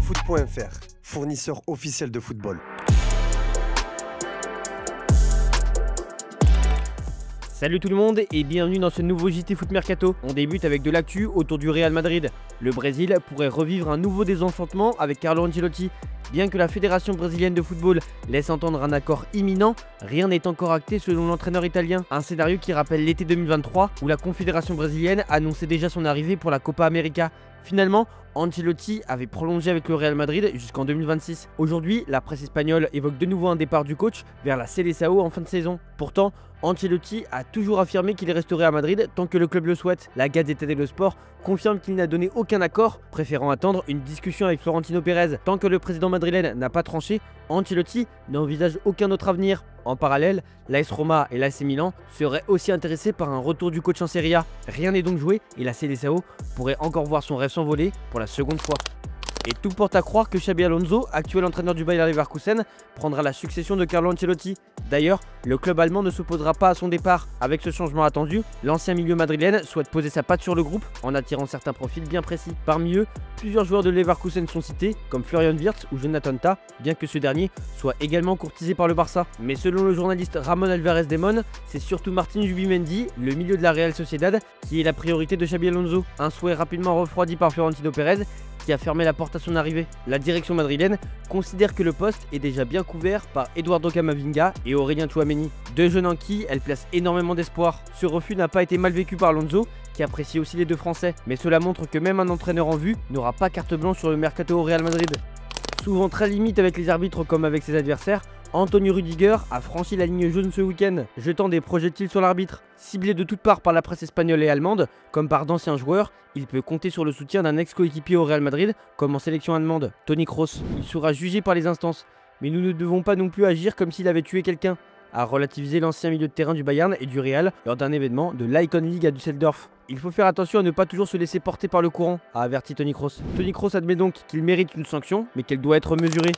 Foot.fr, fournisseur officiel de football. Salut tout le monde et bienvenue dans ce nouveau JT Foot Mercato. On débute avec de l'actu autour du Real Madrid. Le Brésil pourrait revivre un nouveau désenchantement avec Carlo Ancelotti. Bien que la Fédération brésilienne de football laisse entendre un accord imminent, rien n'est encore acté selon l'entraîneur italien. Un scénario qui rappelle l'été 2023 où la Confédération brésilienne annonçait déjà son arrivée pour la Copa América. Finalement, Ancelotti avait prolongé avec le Real Madrid jusqu'en 2026. Aujourd'hui, la presse espagnole évoque de nouveau un départ du coach vers la Seleção en fin de saison. Pourtant, Ancelotti a toujours affirmé qu'il resterait à Madrid tant que le club le souhaite. La Gazzetta dello Sport confirme qu'il n'a donné aucun accord, préférant attendre une discussion avec Florentino Pérez. Tant que le président madrilène n'a pas tranché, Ancelotti n'envisage aucun autre avenir. En parallèle, l'AS Roma et l'AC Milan seraient aussi intéressés par un retour du coach en Serie A. Rien n'est donc joué et la Seleção pourrait encore voir son rêve s'envoler pour la seconde fois. Et tout porte à croire que Xabi Alonso, actuel entraîneur du Bayer Leverkusen, prendra la succession de Carlo Ancelotti. D'ailleurs, le club allemand ne s'opposera pas à son départ. Avec ce changement attendu, l'ancien milieu madrilène souhaite poser sa patte sur le groupe en attirant certains profils bien précis. Parmi eux, plusieurs joueurs de Leverkusen sont cités, comme Florian Wirtz ou Jonathan Tah, bien que ce dernier soit également courtisé par le Barça. Mais selon le journaliste Ramon Alvarez Demon, c'est surtout Martin Zubimendi, le milieu de la Real Sociedad, qui est la priorité de Xabi Alonso. Un souhait rapidement refroidi par Florentino Pérez, qui a fermé la porte à son arrivée. La direction madrilène considère que le poste est déjà bien couvert par Eduardo Camavinga et Aurélien Tchouaméni, deux jeunes en qui elle place énormément d'espoir. Ce refus n'a pas été mal vécu par Alonso, qui apprécie aussi les deux Français, mais cela montre que même un entraîneur en vue n'aura pas carte blanche sur le mercato au Real Madrid. Souvent très limite avec les arbitres comme avec ses adversaires, Antonio Rudiger a franchi la ligne jaune ce week-end, jetant des projectiles sur l'arbitre. Ciblé de toutes parts par la presse espagnole et allemande, comme par d'anciens joueurs, il peut compter sur le soutien d'un ex-coéquipier au Real Madrid, comme en sélection allemande, Toni Kroos. Il sera jugé par les instances, mais nous ne devons pas non plus agir comme s'il avait tué quelqu'un, a relativisé l'ancien milieu de terrain du Bayern et du Real lors d'un événement de l'Icon League à Düsseldorf. Il faut faire attention à ne pas toujours se laisser porter par le courant, a averti Toni Kroos. Toni Kroos admet donc qu'il mérite une sanction, mais qu'elle doit être mesurée.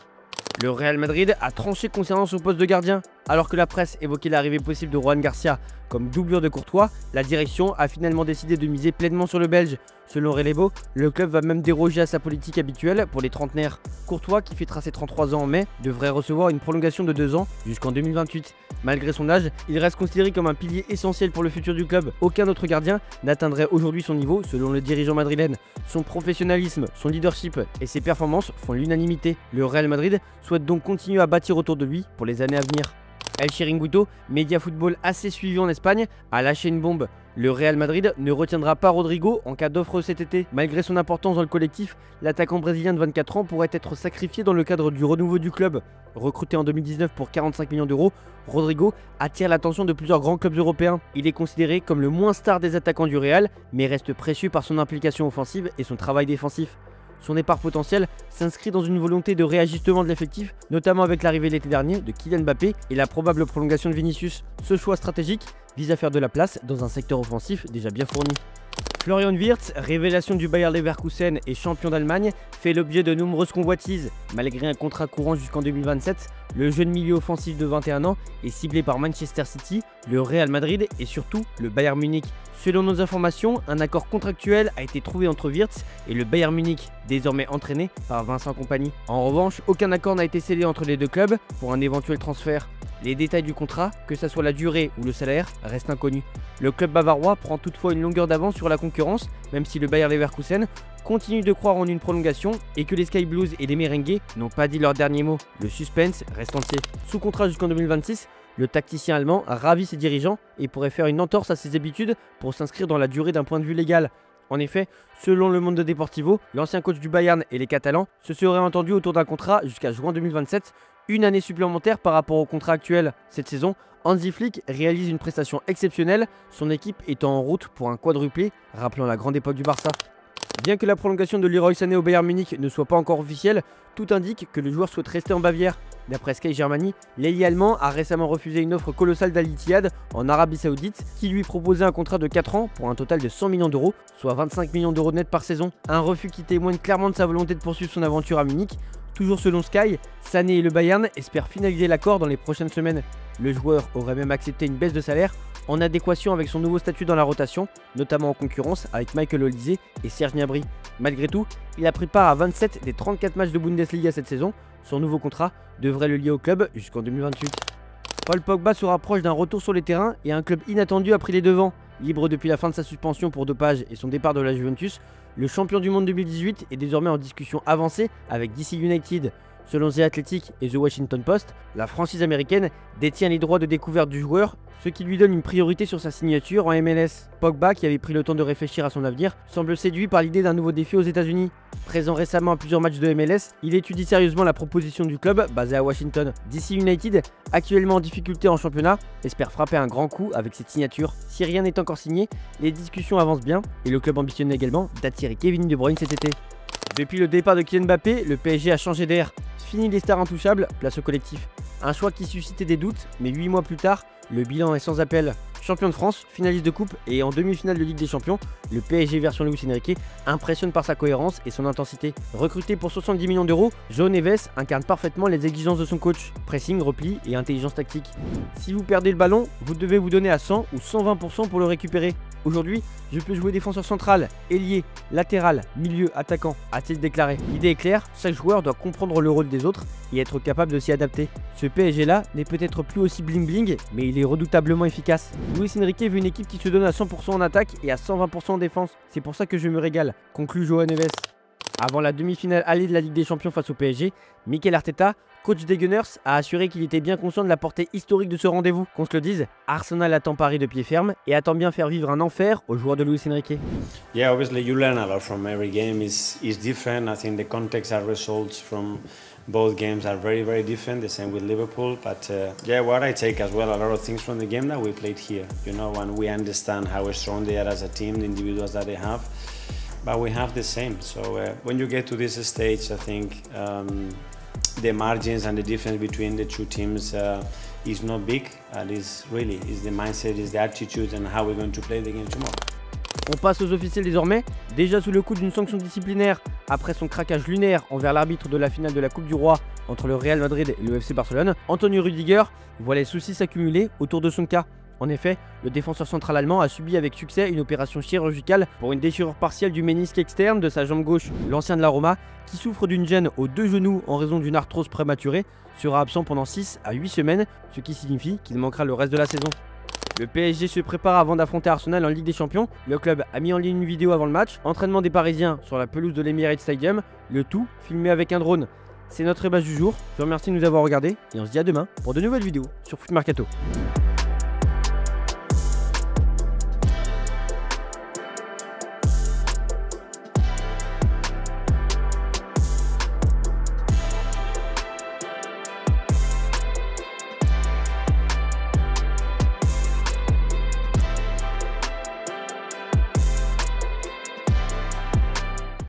Le Real Madrid a tranché concernant son poste de gardien. Alors que la presse évoquait l'arrivée possible de Juan Garcia comme doublure de Courtois, la direction a finalement décidé de miser pleinement sur le Belge. Selon Relebo, le club va même déroger à sa politique habituelle pour les trentenaires. Courtois, qui fêtera ses 33 ans en mai, devrait recevoir une prolongation de 2 ans jusqu'en 2028. Malgré son âge, il reste considéré comme un pilier essentiel pour le futur du club. Aucun autre gardien n'atteindrait aujourd'hui son niveau selon le dirigeant madrilène. Son professionnalisme, son leadership et ses performances font l'unanimité. Le Real Madrid souhaite donc continuer à bâtir autour de lui pour les années à venir. El Chiringuito, média football assez suivi en Espagne, a lâché une bombe. Le Real Madrid ne retiendra pas Rodrigo en cas d'offre cet été. Malgré son importance dans le collectif, l'attaquant brésilien de 24 ans pourrait être sacrifié dans le cadre du renouveau du club. Recruté en 2019 pour 45 millions d'euros, Rodrigo attire l'attention de plusieurs grands clubs européens. Il est considéré comme le moins star des attaquants du Real, mais reste précieux par son implication offensive et son travail défensif. Son départ potentiel s'inscrit dans une volonté de réajustement de l'effectif, notamment avec l'arrivée l'été dernier de Kylian Mbappé et la probable prolongation de Vinicius. Ce choix stratégique vise à faire de la place dans un secteur offensif déjà bien fourni. Florian Wirtz, révélation du Bayer Leverkusen et champion d'Allemagne, fait l'objet de nombreuses convoitises. Malgré un contrat courant jusqu'en 2027, le jeune milieu offensif de 21 ans est ciblé par Manchester City, le Real Madrid et surtout le Bayern Munich. Selon nos informations, un accord contractuel a été trouvé entre Wirtz et le Bayern Munich, désormais entraîné par Vincent Kompany. En revanche, aucun accord n'a été scellé entre les deux clubs pour un éventuel transfert. Les détails du contrat, que ce soit la durée ou le salaire, restent inconnus. Le club bavarois prend toutefois une longueur d'avance sur la concurrence, même si le Bayer Leverkusen continue de croire en une prolongation et que les Sky Blues et les Merengues n'ont pas dit leur dernier mot. Le suspense reste entier. Sous contrat jusqu'en 2026, le tacticien allemand ravit ses dirigeants et pourrait faire une entorse à ses habitudes pour s'inscrire dans la durée d'un point de vue légal. En effet, selon le Mundo Deportivo, l'ancien coach du Bayern et les Catalans se seraient entendus autour d'un contrat jusqu'à juin 2027, une année supplémentaire par rapport au contrat actuel. Cette saison, Hansi Flick réalise une prestation exceptionnelle, son équipe étant en route pour un quadruplé, rappelant la grande époque du Barça. Bien que la prolongation de Leroy Sané au Bayern Munich ne soit pas encore officielle, tout indique que le joueur souhaite rester en Bavière. D'après Sky Germany, l'ailier allemand a récemment refusé une offre colossale d'Al Ittihad en Arabie Saoudite qui lui proposait un contrat de 4 ans pour un total de 100 millions d'euros, soit 25 millions d'euros net par saison. Un refus qui témoigne clairement de sa volonté de poursuivre son aventure à Munich. Toujours selon Sky, Sané et le Bayern espèrent finaliser l'accord dans les prochaines semaines. Le joueur aurait même accepté une baisse de salaire en adéquation avec son nouveau statut dans la rotation, notamment en concurrence avec Michael Olise et Serge Gnabry. Malgré tout, il a pris part à 27 des 34 matchs de Bundesliga cette saison. Son nouveau contrat devrait le lier au club jusqu'en 2028. Paul Pogba se rapproche d'un retour sur les terrains et un club inattendu a pris les devants. Libre depuis la fin de sa suspension pour dopage et son départ de la Juventus, le champion du monde 2018 est désormais en discussion avancée avec DC United. Selon The Athletic et The Washington Post, la franchise américaine détient les droits de découverte du joueur, ce qui lui donne une priorité sur sa signature en MLS. Pogba, qui avait pris le temps de réfléchir à son avenir, semble séduit par l'idée d'un nouveau défi aux États-Unis. Présent récemment à plusieurs matchs de MLS, il étudie sérieusement la proposition du club basé à Washington. DC United, actuellement en difficulté en championnat, espère frapper un grand coup avec cette signature. Si rien n'est encore signé, les discussions avancent bien et le club ambitionne également d'attirer Kevin De Bruyne cet été. Depuis le départ de Kylian Mbappé, le PSG a changé d'air. Fini les stars intouchables, place au collectif. Un choix qui suscitait des doutes, mais 8 mois plus tard, le bilan est sans appel. Champion de France, finaliste de coupe et en demi-finale de Ligue des Champions, le PSG version Luis Enrique impressionne par sa cohérence et son intensité. Recruté pour 70 millions d'euros, João Neves incarne parfaitement les exigences de son coach, pressing, repli et intelligence tactique. Si vous perdez le ballon, vous devez vous donner à 100 ou 120% pour le récupérer. Aujourd'hui, je peux jouer défenseur central, ailier, latéral, milieu, attaquant, a-t-il déclaré. L'idée est claire, chaque joueur doit comprendre le rôle des autres et être capable de s'y adapter. Ce PSG là n'est peut-être plus aussi bling bling, mais il est redoutablement efficace. Luis Enrique veut une équipe qui se donne à 100% en attaque et à 120% en défense. C'est pour ça que je me régale, conclut João Neves. Avant la demi-finale allée de la Ligue des Champions face au PSG, Mikel Arteta, coach des Gunners, a assuré qu'il était bien conscient de la portée historique de ce rendez-vous. Qu'on se le dise, Arsenal attend Paris de pied ferme et attend bien faire vivre un enfer aux joueurs de Luis Enrique. Yeah, obviously you learn a lot from every game. Is different. I think the context and results from both games are very different. The same with Liverpool. But yeah, what I take as well a lot of things from the game that we played here. You know, when we understand how strong they are as a team, the individuals that they have. But we have the same. So when you get to this stage, I think the margins and the difference between the two teams is not big. Is the mindset, is the attitude, and how we're going to play the game tomorrow. On passe aux officiels désormais. Déjà sous le coup d'une sanction disciplinaire après son craquage lunaire envers l'arbitre de la finale de la Coupe du Roi entre le Real Madrid et le FC Barcelone, Antonio Rüdiger voit les soucis s'accumuler autour de son cas. En effet, le défenseur central allemand a subi avec succès une opération chirurgicale pour une déchirure partielle du ménisque externe de sa jambe gauche. L'ancien de la Roma, qui souffre d'une gêne aux 2 genoux en raison d'une arthrose prématurée, sera absent pendant 6 à 8 semaines, ce qui signifie qu'il manquera le reste de la saison. Le PSG se prépare avant d'affronter Arsenal en Ligue des Champions. Le club a mis en ligne une vidéo avant le match, entraînement des Parisiens sur la pelouse de l'Emirates Stadium, le tout filmé avec un drone. C'est notre base du jour, je vous remercie de nous avoir regardés et on se dit à demain pour de nouvelles vidéos sur Foot Mercato.